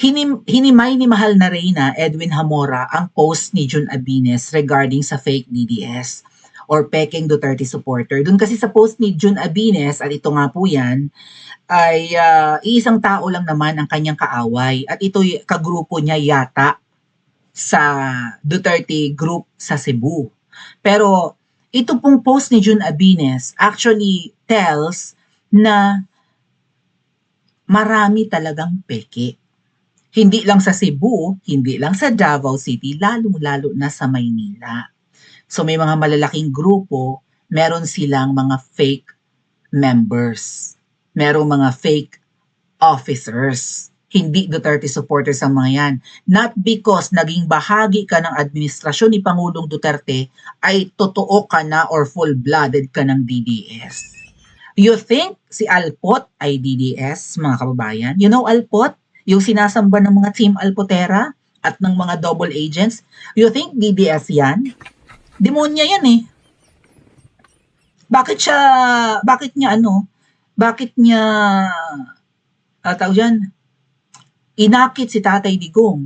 Hinimay ni Mahal na Reyna, Edwin Hamora, ang post ni Jun Abines regarding sa fake DDS or peking Duterte supporter. Doon kasi sa post ni Jun Abines, at ito nga po yan, ay iisang tao lang naman ang kanyang kaaway. At ito kagrupo niya yata sa Duterte group sa Cebu. Pero ito pong post ni Jun Abines actually tells na marami talagang peke. Hindi lang sa Cebu, hindi lang sa Davao City, lalo-lalo na sa Maynila. So may mga malalaking grupo, meron silang mga fake members. Merong mga fake officers. Hindi Duterte supporters ang mga yan. Not because naging bahagi ka ng administrasyon ni Pangulong Duterte ay totoo ka na or full-blooded ka ng DDS. You think si Alpot ay DDS, mga kababayan? You know Alpot? Yung sinasamba ng mga Team Alpotera at ng mga double agents? You think DDS yan? Demonya yan eh. Bakit niya tawag dyan, inakit si Tatay Digong?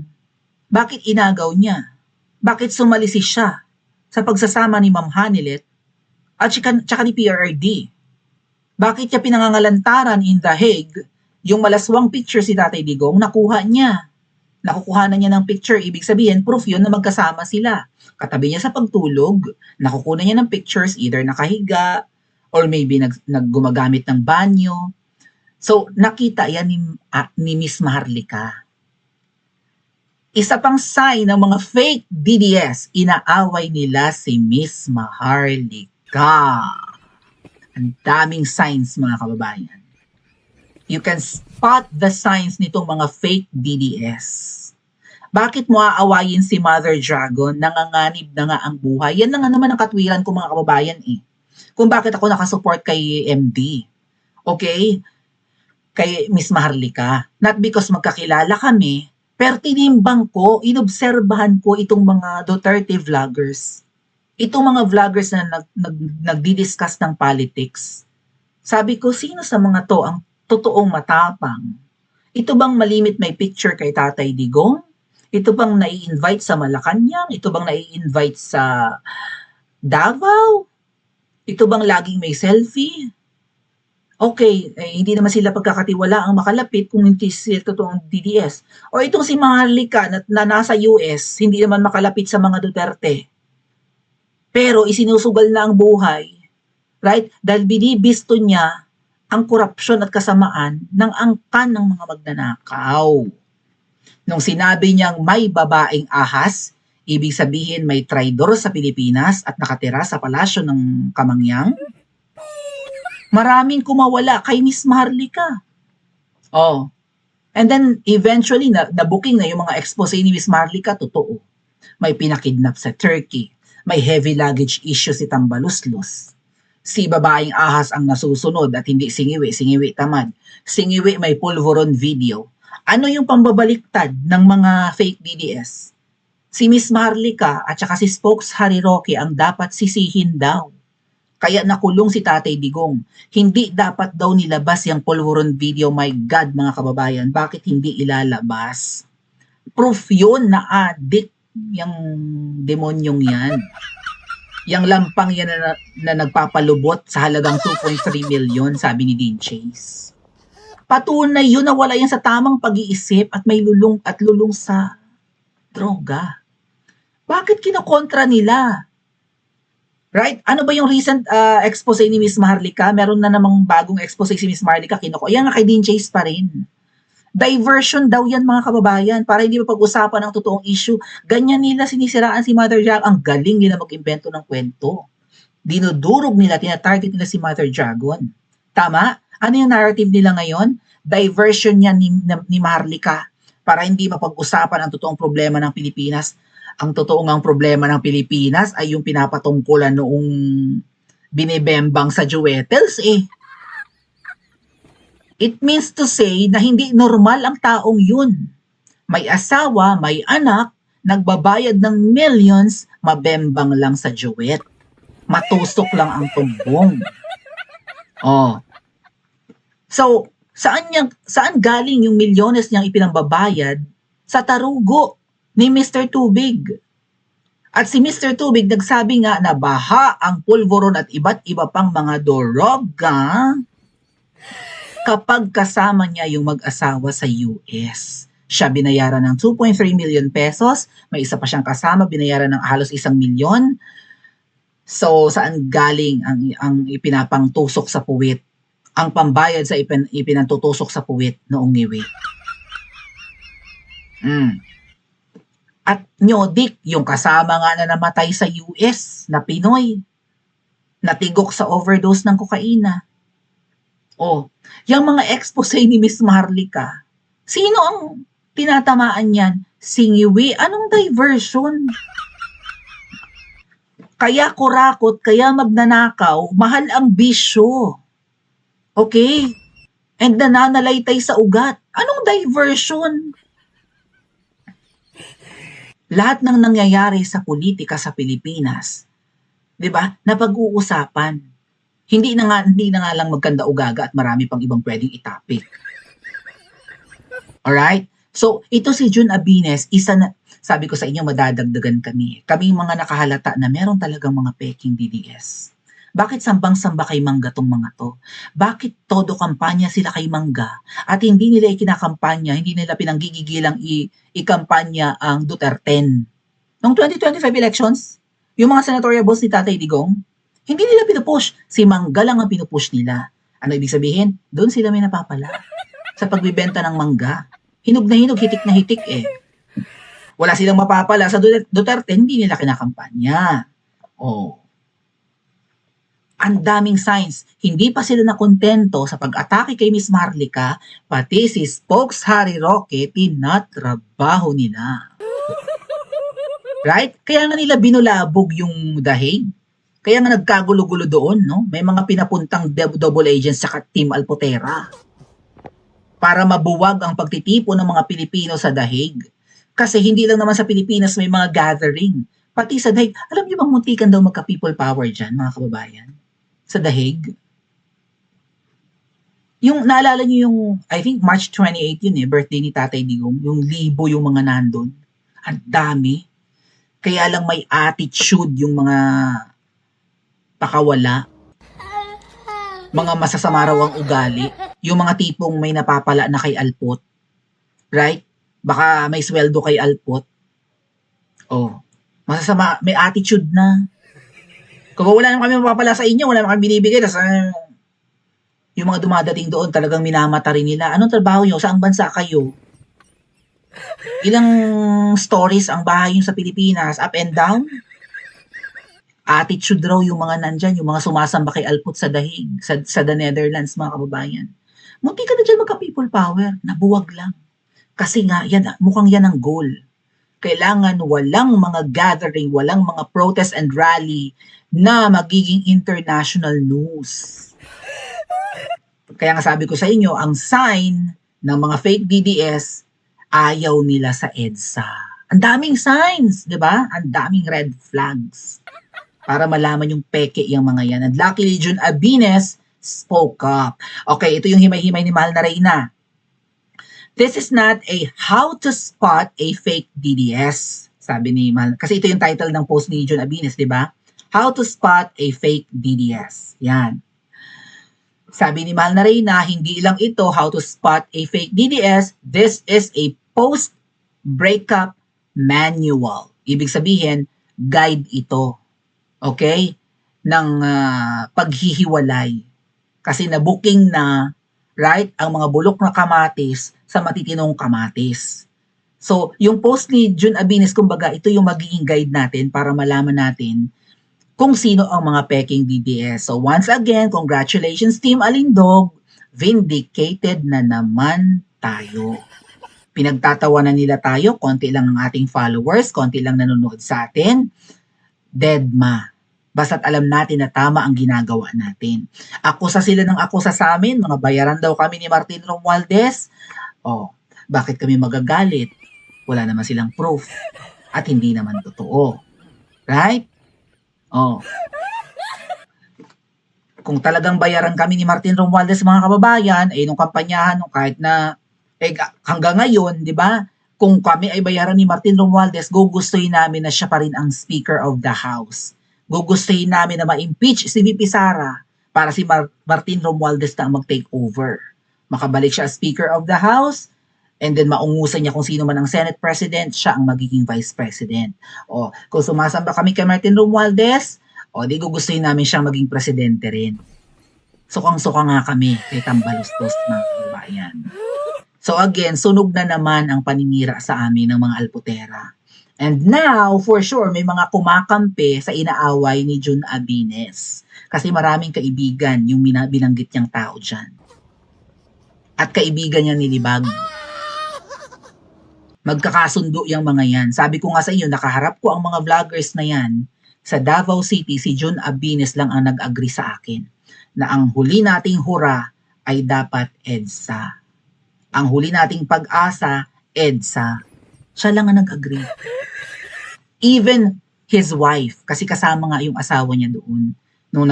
Bakit inagaw niya? Bakit sumalisi siya sa pagsasama ni Ma'am Hanilet at tsaka ni PRRD? Bakit niya pinangangalantaran in The Hague yung malaswang picture si Tatay Digong, nakuha niya? Nakukuha na niya ng picture, ibig sabihin, proof yun na magkasama sila. Katabi niya sa pagtulog, nakukuha niya ng pictures, either nakahiga, or maybe naggumagamit ng banyo. So, nakita yan ni Miss Maharlika. Isa pang sign ng mga fake DDS, inaaway nila si Miss Maharlika. Ang daming signs, mga kababayan. You can spot the signs nitong mga fake DDS. Bakit mo aawayin si Mother Dragon? Nanganganib na nga ang buhay. Yan na nga naman ang katwiran ko, mga kababayan eh. Kung bakit ako nakasupport kay MD. Okay? Kay Miss Maharlika. Not because magkakilala kami, pero tinimbang ko, inobserbahan ko itong mga Duterte vloggers. Itong mga vloggers na nagdi-discuss ng politics. Sabi ko, sino sa mga to ang totoong matapang? Ito bang malimit may picture kay Tatay Digong? Ito bang nai-invite sa Malacanang? Ito bang nai-invite sa Davao? Ito bang laging may selfie? Okay, hindi naman sila pagkakatiwala ang makalapit kung hindi sila totoong DDS. O itong si Maharlika na nasa US, hindi naman makalapit sa mga Duterte. Pero isinusugal na ang buhay, right? Dahil binibisto niya ang korupsyon at kasamaan ng angkan ng mga magnanakaw. Nung sinabi niyang may babaeng ahas, ibig sabihin may traidor sa Pilipinas at nakatira sa palasyo ng Kamangyang, maraming kumawala kay Miss Maharlika. Oh. And then eventually na-booking na yung mga expose ni Miss Maharlika, totoo. May pinakidnap sa Turkey, may heavy luggage issue si Tambaluslos. Si babaeng ahas ang nasusunod at hindi singiwi tamad. Singiwi may pulveron video. Ano yung pambabaliktad ng mga fake DDS? Si Miss Maharlika at saka si Spokes Harry Roque ang dapat sisihin daw. Kaya nakulong si Tatay Digong. Hindi dapat daw nilabas yung pulveron video. My God, mga kababayan, bakit hindi ilalabas? Proof yun na addict yung demonyong yan. Yang lampang yan na nagpapalubot sa halagang 2.3 million, sabi ni Dean Chase. Patunay yun na wala yan sa tamang pag-iisip at may lulong sa droga. Bakit kinokontra nila? Right? Ano ba yung recent expose ni Miss Maharlika? Meron na namang bagong expose si Miss Maharlika. Yan na kay Dean Chase pa rin. Diversion daw yan, mga kababayan, para hindi mapag-usapan ang totoong issue. Ganyan nila sinisiraan si Mother Dragon. Ang galing nila mag-imbento ng kwento. Dinudurog nila, tinatarget nila si Mother Dragon. Tama? Ano yung narrative nila ngayon? Diversion yan ni Maharlika para hindi mapag-usapan ang totoong problema ng Pilipinas. Ang totoong ang problema ng Pilipinas ay yung pinapatungkulan noong binibembang sa Jewetels eh. It means to say na hindi normal ang taong yun. May asawa, may anak, nagbabayad ng millions, mabembang lang sa Jewet. Matusok lang ang tumbong. Oh. So, Saan galing yung milyones niyang ipinambabayad sa tarugo ni Mr. Tubig? At si Mr. Tubig nagsabi nga na baha ang pulveron at iba't iba pang mga droga kapag kasama niya yung mag-asawa sa US. Siya binayaran ng 2.3 million pesos, may isa pa siyang kasama, binayaran ng halos 1 milyon. So, saan galing ang ipinapangtusok sa puwit? Ang pambayad sa ipinantutusok sa puwit noong niwi. At Nyodik, yung kasama nga na namatay sa US na Pinoy, natigok sa overdose ng kokaina. Yung mga expose ni Miss Maharlika, sino ang tinatamaan niyan? Singiwi, anong diversion? Kaya kurakot, kaya magnanakaw, mahal ang bisyo. Okay? And nananalaytay sa ugat. Anong diversion? Lahat ng nangyayari sa politika sa Pilipinas, 'di ba? Napag-uusapan. Hindi na nga lang magkanda-ugaga at marami pang ibang pwedeng itapik. Alright? So, ito si Jun Abines, sabi ko sa inyo, madadagdagan kami. Kaming mga nakahalata na meron talagang mga peking DDS. Bakit sambang-samba kay Mangga tong mga to? Bakit todo kampanya sila kay Mangga at hindi nila ikinakampanya, hindi nila pinanggigigilang ikampanya ang Duterten? Noong 2025 elections, yung mga senatorial balls ni Tatay Digong, hindi nila pinupush. Si Mangga lang ang pinupush nila. Ano ibig sabihin? Doon sila may napapala. Sa pagbibenta ng mangga. Hinog na hinog, hitik na hitik eh. Wala silang mapapala sa Duterte, hindi nila kinakampanya. Ang daming signs. Hindi pa sila nakontento sa pag-atake kay Miss Maharlika, pati si Spokes Harry Roque, tinatrabaho nila. Right? Kaya nga nila binulabog yung dahig. Kaya nga nagkagulo-gulo doon, no? May mga pinapuntang double agents sa Team Alpotera para mabuwag ang pagtitipo ng mga Pilipino sa dahig. Kasi hindi lang naman sa Pilipinas may mga gathering. Pati sa dahig. Alam niyo bang muntikan daw magka-people power dyan, mga kababayan? Sa dahig. Yung, naalala niyo yung, I think March 28 yun eh, birthday ni Tatay Digong. Yung libo yung mga nandun. Ang dami. Kaya lang may attitude yung mga pakawala. Mga masasama raw ang ugali. Yung mga tipong may napapala na kay Alpot. Right? Baka may sweldo kay Alpot. Masasama, may attitude na. Kung wala naman kami mapapala sa inyo, wala naman kami binibigay, tapos yung mga dumadating doon talagang minamata rin nila. Anong trabaho nyo? Saang bansa kayo? Ilang stories ang bahay nyo sa Pilipinas? Up and down? Attitude raw yung mga nandyan, yung mga sumasamba kay Alput sa dahig, sa the Netherlands, mga kababayan. Munti ka na dyan magka-people power, nabuwag lang. Kasi nga, mukhang yan ang goal. Kailangan walang mga gathering, walang mga protest and rally na magiging international news. Kaya nga sabi ko sa inyo, ang sign ng mga fake DDS, ayaw nila sa EDSA. Ang daming signs, di ba? Ang daming red flags. Para malaman yung peke yung mga yan. And luckily, Jun Abines spoke up. Okay, ito yung himay-himay ni Mahal na Reyna. This is not a how to spot a fake DDS. Sabi ni Mahal. Kasi ito yung title ng post ni Jun Abines, di ba? How to spot a fake DDS. Yan. Sabi ni Mahal na Reyna, hindi lang ito how to spot a fake DDS. This is a post-breakup manual. Ibig sabihin, guide ito. Okay? Ng paghihiwalay. Kasi na-booking na, right, ang mga bulok na kamatis sa matitinong kamatis. So, yung post ni Jun Abines, kumbaga, ito yung magiging guide natin para malaman natin kung sino ang mga peking DDS. So once again, congratulations Team Alindog, vindicated na naman tayo. Pinagtatawanan nila tayo, konti lang ang ating followers, konti lang nanonood sa atin. Deadma. Basta't alam natin na tama ang ginagawa natin. Akusa sila ng akusa sa amin, mga bayaran daw kami ni Martin Romualdez. Bakit kami magagalit? Wala naman silang proof. At hindi naman totoo. Right? Kung talagang bayaran kami ni Martin Romualdez mga kababayan, nung kampanyahan, nung kahit na hanggang ngayon, di ba? Kung kami ay bayaran ni Martin Romualdez, gugustuhin namin na siya pa rin ang Speaker of the House. Gugustuhin namin na ma-impeach si VP Sara para si Martin Romualdez na ang mag-take over. Makabalik siya as Speaker of the House, and then maungusan niya kung sino man ang Senate President, siya ang magiging Vice President. O, kung sumasamba kami kay Martin Romualdez, di gugustuhin namin siyang maging presidente rin. Sukang-suka nga kami kay Tambalustos mga kababayan. So again, sunog na naman ang paninira sa amin ng mga alputera. And now, for sure, may mga kumakampi sa inaaway ni Jun Abines. Kasi maraming kaibigan yung binanggit niyang tao dyan. At kaibigan niya ni Libag. Magkakasundo yung mga yan. Sabi ko nga sa iyo, nakaharap ko ang mga vloggers na yan. Sa Davao City, si Jun Abines lang ang nag-agree sa akin na ang huli nating hura ay dapat EDSA. Ang huli nating pag-asa, EDSA. Siya lang ang nag-agree. Even his wife, kasi kasama nga yung asawa niya doon. Nung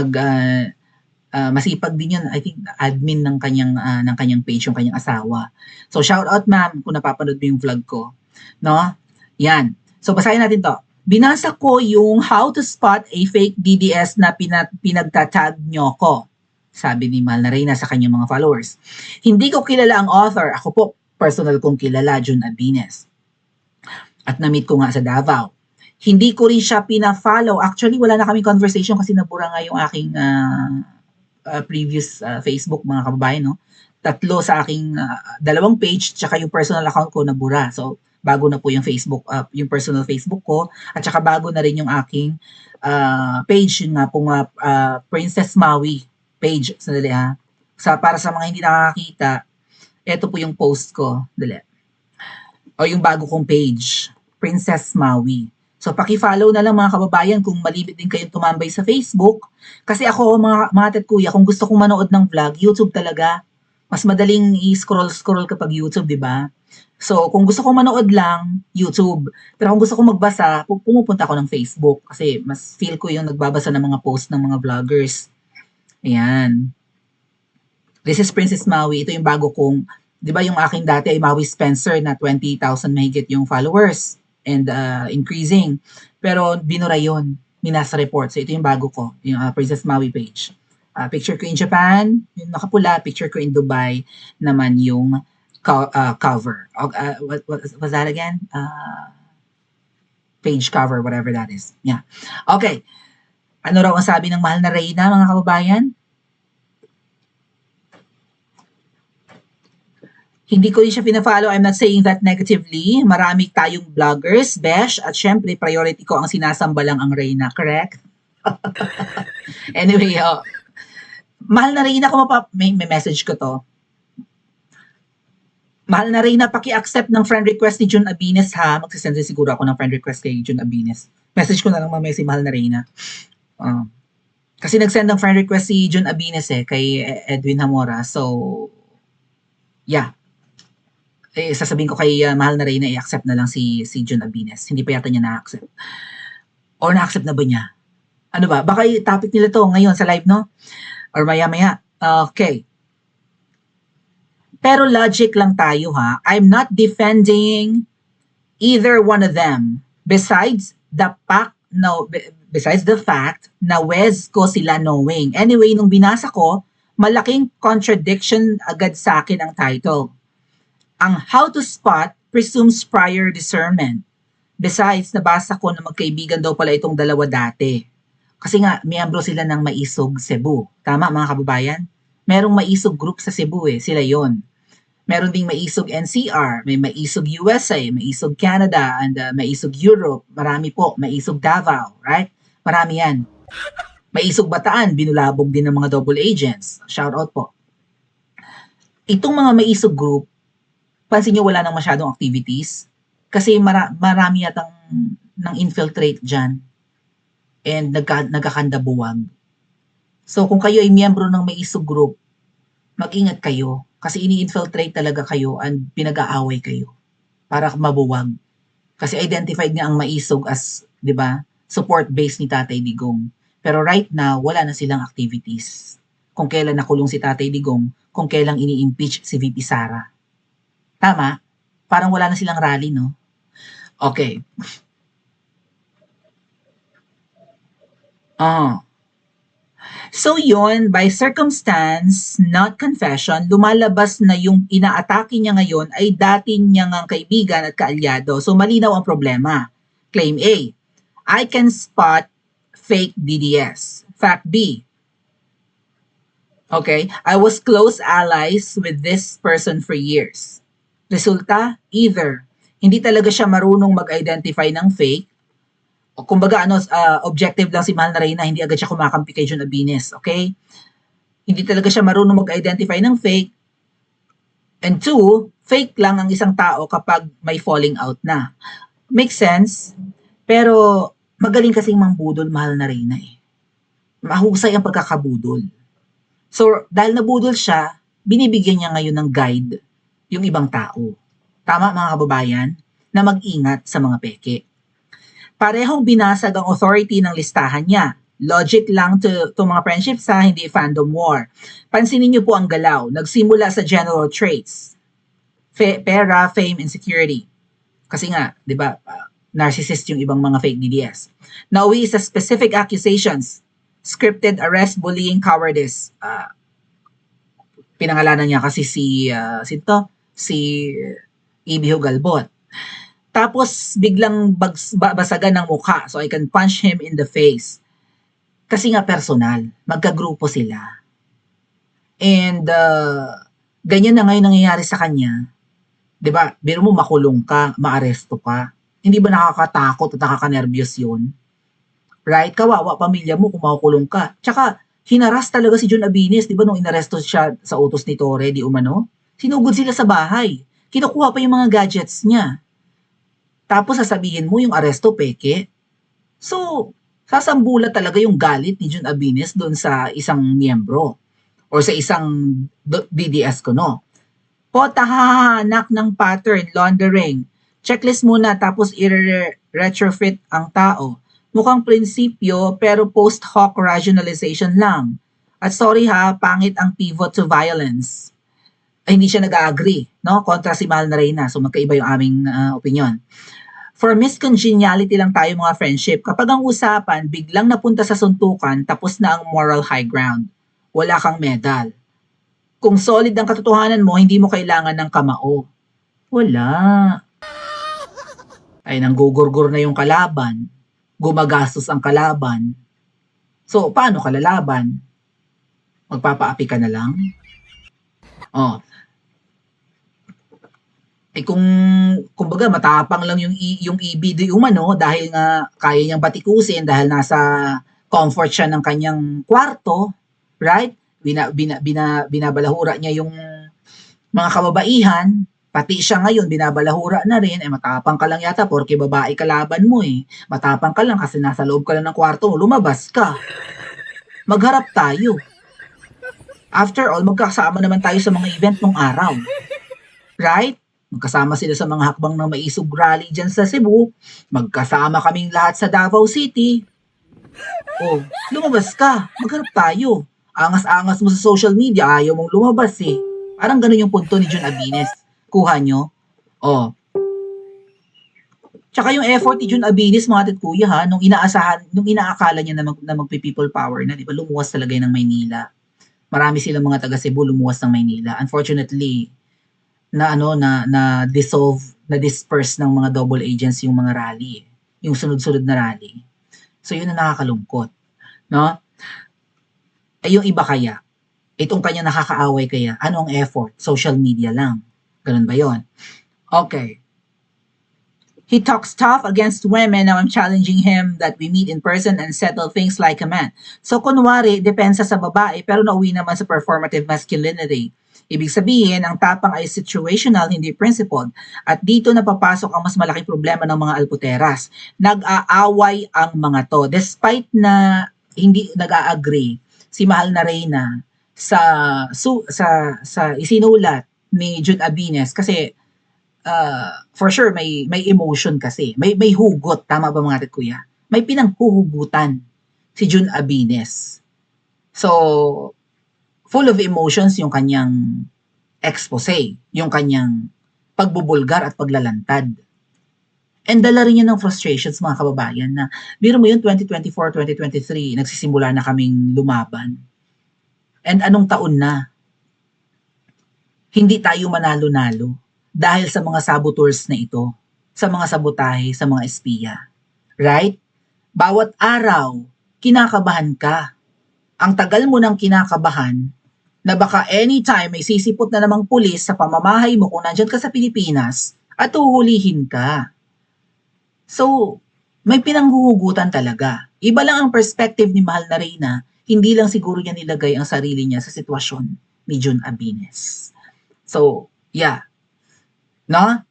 masipag din yun, I think admin ng kanyang page, yung kanyang asawa. So shout out ma'am kung napapanood mo yung vlog ko. No? Yan. So basahin natin to. Binasa ko yung how to spot a fake DDS na pinagtatag nyo ko. Sabi ni Mahal na Reyna sa kanyang mga followers. Hindi ko kilala ang author. Ako po, personal kong kilala, Jun Abines. At na-meet ko nga sa Davao. Hindi ko rin siya pina-follow. Actually, wala na kaming conversation kasi nabura nga yung aking previous Facebook, mga kababayan. No? 3 sa aking 2 page, tsaka yung personal account ko nabura. So, bago na po yung Facebook, yung personal Facebook ko, at saka bago na rin yung aking page, yun nga pong Princess Maui page. Sandali ha. Para sa mga hindi nakakita, ito po yung post ko. Dali. O yung bago kong page, Princess Maui. So, paki-follow na lang mga kababayan kung malibit din kayong tumambay sa Facebook. Kasi ako, mga kuya, kung gusto kong manood ng vlog, YouTube talaga. Mas madaling i-scroll kapag YouTube, di ba? So, kung gusto kong manood lang, YouTube. Pero kung gusto kong magbasa, pumupunta ako ng Facebook. Kasi mas feel ko yung nagbabasa ng mga post ng mga vloggers. Ayan. This is Princess Maui. Ito yung bago kong, di ba yung aking dati ay Maui Spencer na 20,000 mahigit yung followers. And increasing. Pero binura yun. Minasa report. So ito yung bago ko. Yung Princess Maui page. Picture ko in Japan. Yung nakapula. Picture ko in Dubai. Naman yung cover. What was that again? Page cover, whatever that is. Yeah. Okay. Ano raw ang sabi ng Mahal na Reyna, mga kababayan? Hindi ko rin siya pina-follow. I'm not saying that negatively. Marami tayong vloggers, besh, at syempre, priority ko ang sinasamba lang ang Reyna. Correct? Anyway, Mahal na Reyna, kung may message ko to. Mahal na Reyna, paki-accept ng friend request ni Jun Abines ha. Magsisend siguro ako ng friend request kay Jun Abines. Message ko na lang mamaya si Mahal na Reyna. Kasi nag-send ng friend request si Jun Abines kay Edwin Hamora. So, yeah. Sasabihin ko kay Mahal na Reyna, i-accept na lang si Jun Abines. Hindi pa yata niya na-accept. Or na-accept na ba niya? Ano ba? Baka topic nila to ngayon sa live, no? Or maya-maya. Okay. Pero logic lang tayo ha. I'm not defending either one of them. Besides the fact na Wes ko sila knowing. Anyway, nung binasa ko, malaking contradiction agad sa akin ang title. Ang how to spot presumes prior discernment. Besides, nabasa ko na magkaibigan daw pala itong dalawa dati. Kasi nga, miyembro sila ng Maisog Cebu. Tama mga kababayan? Merong Maisog group sa Cebu sila yon. Meron ding Maisog NCR, may Maisog USA, Maisog Canada, and Maisog Europe. Marami po, Maisog Davao, right? Marami yan. Maisog Bataan, binulabog din ng mga double agents. Shout out po. Itong mga Maisog group, pansin nyo wala nang masyadong activities kasi marami yatang nang infiltrate dyan and nagkakandabuwag. So kung kayo ay miyembro ng Maisog group, mag-ingat kayo kasi ini-infiltrate talaga kayo and pinag-aaway kayo para mabuwag. Kasi identified nga ang Maisog as, di ba, support base ni Tatay Digong. Pero right now, wala na silang activities. kung kailan nakulong si Tatay Digong, kung kailan ini-impeach si VP Sara. Tama? Parang wala na silang rally, no? Okay. So yun, by circumstance, not confession, lumalabas na yung inaatake niya ngayon ay dati niyang kaibigan at kaalyado. So malinaw ang problema. Claim A, I can spot fake DDS. Fact B, okay, I was close allies with this person for years. Resulta, either hindi talaga siya marunong mag-identify ng fake, o kumbaga objective lang si Mahal na Reyna, hindi agad siya kumakampi kay Jun Abines, okay? Hindi talaga siya marunong mag-identify ng fake. And two, fake lang ang isang tao kapag may falling out na. Makes sense, pero magaling kasing mangbudol Mahal na Reyna eh. Mahusay ang pagkakabudol. So, dahil nabudol siya, binibigyan niya ngayon ng guide yung ibang tao. Tama mga kababayan? Na mag-ingat sa mga peke. Parehong binasag ang authority ng listahan niya. Logic lang to mga friendships ha, hindi fandom war. Pansinin niyo po ang galaw. Nagsimula sa general traits. Pera, fame, and security. Kasi nga, di ba, narcissist yung ibang mga fake DDS. Nauwi sa specific accusations. Scripted arrest, bullying, cowardice. Pinangalanan niya kasi si Ibiho Galbot. Tapos biglang basagan ng mukha, so I can punch him in the face. Kasi nga personal, magkagrupo sila. And ganyan na ngayon nangyayari sa kanya. 'Di ba? Biro mo makulong ka, maaresto ka. Hindi ba nakakatakot at nakakanervyos 'yun? Right? Kawawa pamilya mo kung makukulong ka. Tsaka hinaras talaga si Jun Abines, 'di ba, nung inaresto siya sa utos ni Torre di umano? Sinugod sila sa bahay. Kinukuha pa yung mga gadgets niya. Tapos sasabihin mo yung aresto peke. So, sasambula talaga yung galit ni Jun Abines doon sa isang miyembro or sa isang DDS ko, no? Hahahanak ng pattern, laundering. Checklist muna tapos i-retrofit ang tao. Mukhang prinsipyo pero post hoc rationalization lang. At sorry ha, pangit ang pivot to violence. Ay, hindi siya nag-agree, no? Kontra si Mahal na Reyna. So magkaiba yung aming opinion. For miscongeniality lang tayo mga friendship. Kapag ang usapan, biglang napunta sa suntukan, tapos na ang moral high ground. Wala kang medal. Kung solid ang katotohanan mo, hindi mo kailangan ng kamao. Wala. Ay, nanggugurgur na yung kalaban. Gumagastos ang kalaban. So, paano ka lalaban? Magpapaapi ka na lang? Oh. Eh kumbaga matapang lang yung EB do umano dahil nga kaya niyang batikusin dahil nasa comfort siya ng kanyang kwarto, right? Binabalahura niya yung mga kababaihan, pati siya ngayon binabalahura na rin, matapang ka lang yata porke babae kalaban mo eh. Matapang ka lang kasi nasa loob ka lang ng kwarto mo, lumabas ka. Magharap tayo. After all, magkasama naman tayo sa mga event ng araw. Right? Magkasama sila sa mga hakbang ng maisog rally dyan sa Cebu. Magkasama kaming lahat sa Davao City. Oh, lumabas ka. Magharap tayo. Angas-angas mo sa social media, ayaw mong lumabas eh. Parang ganun yung punto ni Jun Abines. Kuha nyo? Oh. Tsaka yung effort ni Jun Abines, mga tit kuya ha, nung inaakala niya na magpi-people power na, di ba, lumuwas talaga ng Maynila. Marami silang mga taga Cebu lumuwas ng Maynila. Unfortunately, na disperse ng mga double agents yung mga rally, yung sunod-sunod na rally. So yun ang nakakalungkot, no? Ay yung iba kaya, itong kanya nakakaaway kaya, ano ang effort? Social media lang. Ganun ba yon? Okay. He talks tough against women. Now I'm challenging him that we meet in person and settle things like a man. So kunwari, depensa sa babae, pero nauwi naman sa performative masculinity. Ibig sabihin, ang tapang ay situational, hindi principled. At dito napapasok ang mas malaking problema ng mga alputeras. Nag-aaway ang mga to. Despite na hindi nag-a-agree si Mahal na Reyna sa isinulat ni Jun Abines kasi for sure may emotion kasi. May hugot, tama ba mga kuya? May pinanghuhugutan si Jun Abines. So, full of emotions yung kanyang expose, yung kanyang pagbubulgar at paglalantad. And dala rin yan ng frustrations, mga kababayan, na biro mo yun, 2024, 2023, nagsisimula na kaming lumaban. And anong taon na? Hindi tayo manalo-nalo dahil sa mga saboteurs na ito, sa mga sabotahe, sa mga espiya. Right? Bawat araw, kinakabahan ka. Ang tagal mo nang kinakabahan na baka anytime may sisipot na namang pulis sa pamamahay mo kung nandyan ka sa Pilipinas at uhulihin ka. So, may pinanghuhugutan talaga. Iba lang ang perspective ni Mahal na Reyna, hindi lang siguro niya nilagay ang sarili niya sa sitwasyon ni Jun Abines. So, yeah. No?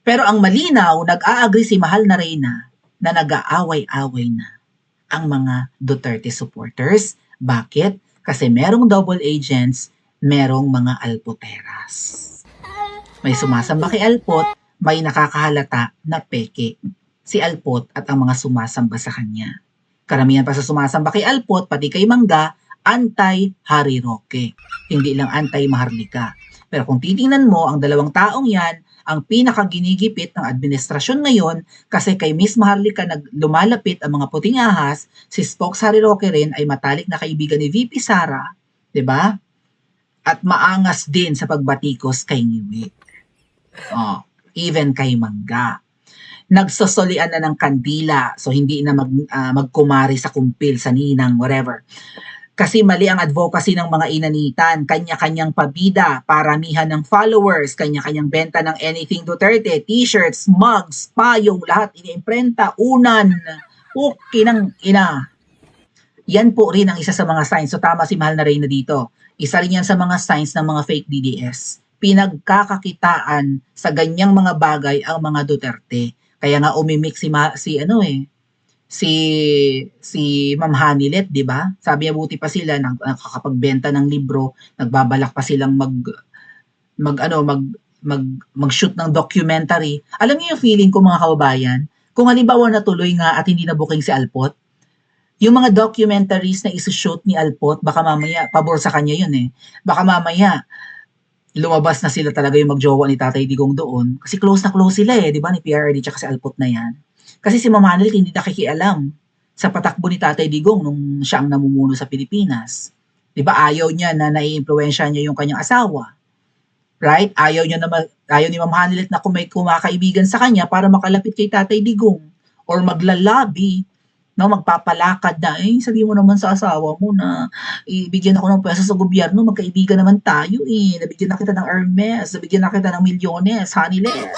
Pero ang malinaw, nag-a-agree si Mahal na Reyna na nag-aaway-away na ang mga Duterte supporters. Bakit? Kasi merong double agents, merong mga alpoteras. May sumasamba kay Alpot, may nakakahalata na peke. Si Alpot at ang mga sumasamba sa kanya. Karamihan pa sa sumasamba kay Alpot, pati kay Mangga, anti-Harry Roque. Hindi lang anti-Maharlika. Pero kung titingnan mo, ang dalawang taong yan, ang pinakaginigipit ng administrasyon ngayon kasi kay Miss Maharlika lumalapit ang mga puting ahas, si Spokes Harry Roque rin ay matalik na kaibigan ni VP Sara, 'di ba? At maangas din sa pagbatikos kay Ngiwi. Even kay Mangga. Nagsosolian na ng kandila, so hindi na magkumari sa kumpil, sa ninang, whatever. Kasi mali ang advocacy ng mga inanitan, kanya-kanyang pabida, paramihan ng followers, kanya-kanyang benta ng anything Duterte, t-shirts, mugs, payong, lahat iniimprenta, unan, kinang ina. Yan po rin ang isa sa mga signs. So tama si Mahal na Reyna dito. Isa rin yan sa mga signs ng mga fake DDS. Pinagkakakitaan sa ganyang mga bagay ang mga Duterte. Kaya nga umimik si Ma'am Hanilet, 'di ba? Sabi niya buti pa sila nakakapagbenta ng libro, nagbabalak pa silang mag-shoot ng documentary. Alam niyo yung feeling ko, mga kababayan, kung halimbawa natuloy nga at hindi na booking si Alpot, yung mga documentaries na isushoot ni Alpot, baka mamaya pabor sa kanya yun eh. Baka mamaya lumabas na sila talaga yung magjowa ni Tatay Digong doon. Kasi close na close sila eh, di ba? Ni PRRD tsaka si Alpot na yan. Kasi si Ma'am Hanilet hindi nakikialam sa patakbo ni Tatay Digong nung siya ang namumuno sa Pilipinas. Di ba? Ayaw niya na nai-impluwensya niya yung kanyang asawa. Right? Ayaw ni Ma'am Hanilet na may kumakaibigan sa kanya para makalapit kay Tatay Digong or maglalabi, no, magpapalakad na, sabi mo naman sa asawa mo na ibigyan ako ng pwesto sa gobyerno, magkaibigan naman tayo nabigyan na kita ng Hermes, nabigyan na kita ng milyones, Hanilet.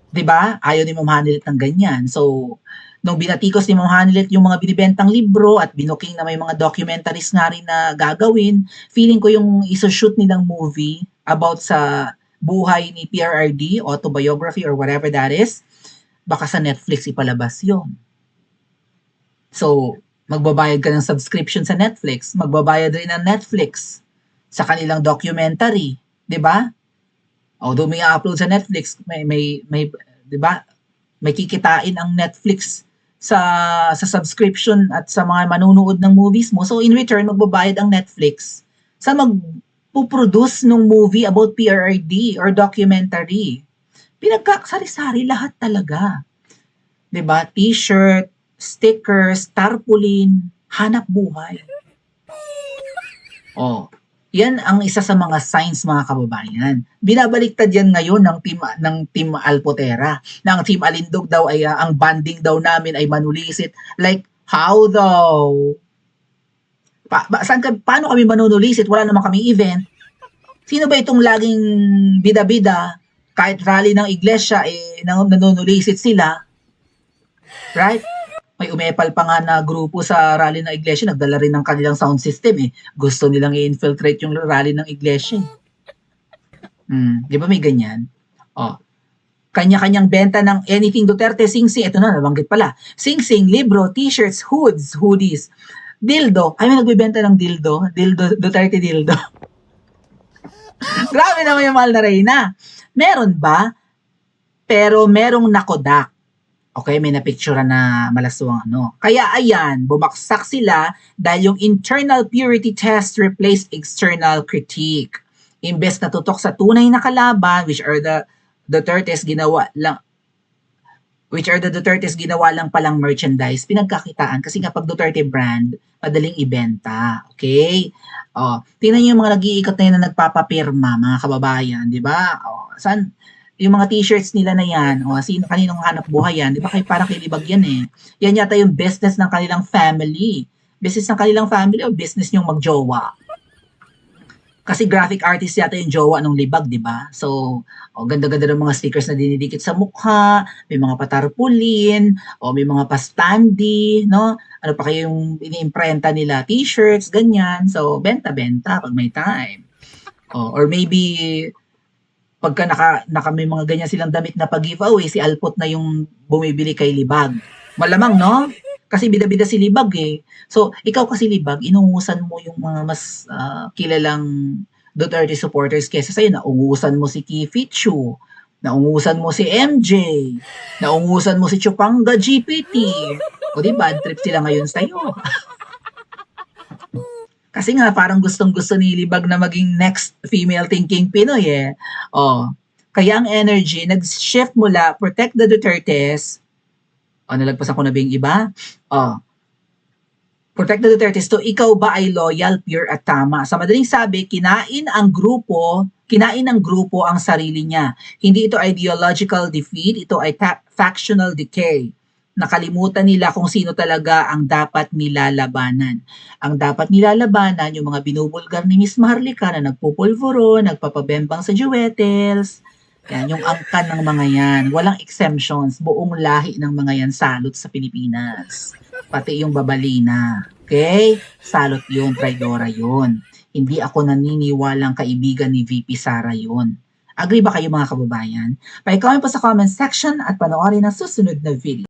Diba? Ayaw ni Ma'am Hanilet ng ganyan. So, nung binatikos ni Ma'am Hanilet yung mga binibentang libro at binuking na may mga documentaries nga rin na gagawin, feeling ko yung isushoot nilang movie about sa buhay ni PRRD, autobiography or whatever that is, baka sa Netflix ipalabas yun. So, magbabayad ka ng subscription sa Netflix, magbabayad rin ng Netflix sa kanilang documentary, 'di ba? Although may upload sa Netflix, may 'di ba? May kikitain ang Netflix sa subscription at sa mga manunood ng movies mo. So in return, magbabayad ang Netflix sa magpo-produce ng movie about PRRD or documentary. Pinagkakasari-sari lahat talaga. 'Di ba? T-shirt, stickers, tarpaulin, hanap buhay. Yan ang isa sa mga signs, mga kababayan. Binabaliktad yan ngayon ng team Alpotera. Ng team Alindog daw ay ang banding daw namin ay manulisit. Like, how though? Paano kami manunulisit? Wala naman kami event. Sino ba itong laging bida-bida? Kahit rally ng iglesia, nanunulisit sila. Right? May umepal pa nga na grupo sa rally ng iglesia, nagdala rin ng kanilang sound system Gusto nilang i-infiltrate yung rally ng iglesia. Di ba may ganyan? Kanya-kanyang benta ng anything Duterte, sing-sing, ito na, nabanggit pala. Sing-sing, libro, t-shirts, hoods, hoodies, dildo. Ay, may nagbibenta ng dildo. Duterte dildo. Grabe naman yung Mahal na Reyna. Meron ba? Pero merong nakodak. Okay, may napicturean na malaswang ano. Kaya ayan, bumaksak sila dahil yung internal purity test replaced external critique. Imbes na tutok sa tunay na kalaban, which are the Dutertes ginawa lang palang merchandise, pinagkakitaan kasi kapag Duterte brand, madaling ibenta. Okay? Tingnan niyo yung mga nag-iikot na yun na nagpapapirma, mga kababayan, di ba? Saan, yung mga t-shirts nila na yan, kaninong hanap buhay yan, di ba? Parang kilibag yan eh. Yan yata yung business ng kanilang family. Business ng kanilang family o business niyong magjowa? Kasi graphic artist yata yung jowa ng libag, di ba? So, ganda-ganda ng mga stickers na dinidikit sa mukha, may mga patarpulin, may mga pastandi, no? Ano pa kayo yung iniimprenta nila, t-shirts, ganyan. So, benta-benta pag may time. Or maybe, pagka may mga ganyan silang damit na pag-giveaway, si Alpot na yung bumibili kay Libag. Malamang, no? Kasi bida-bida si Libag eh. So, ikaw kasi Libag, inuungusan mo yung mga mas kilalang Duterte supporters kesa sa'yo. Naungusan mo si Kifi Chu, naungusan mo si MJ, naungusan mo si Chupanga GPT. O di bad trip sila ngayon sa'yo. Kasi nga, parang gustong-gusto ni Libag na maging next female thinking Pinoy eh. Kaya ang energy, nag-shift mula protect the Dutertes, nalagpasan ko na ba yung iba? Protect the Dutertes to ikaw ba ay loyal, pure at tama? Sa madaling sabi, kinain ng grupo ang sarili niya. Hindi ito ideological defeat, ito ay factional decay. Nakalimutan nila kung sino talaga ang dapat nilalabanan. Ang dapat nilalabanan, yung mga binubulgar ni Miss Maharlika na nagpupulvuro, nagpapabembang sa jewetels. Yan, yung angkan ng mga yan. Walang exemptions. Buong lahi ng mga yan salot sa Pilipinas. Pati yung babalina. Okay? Salot yun, traidora yun. Hindi ako naniniwalang kaibigan ni VP Sara yun. Agree ba kayo mga kababayan? Pa-comment po sa comment section at panoorin ang susunod na video.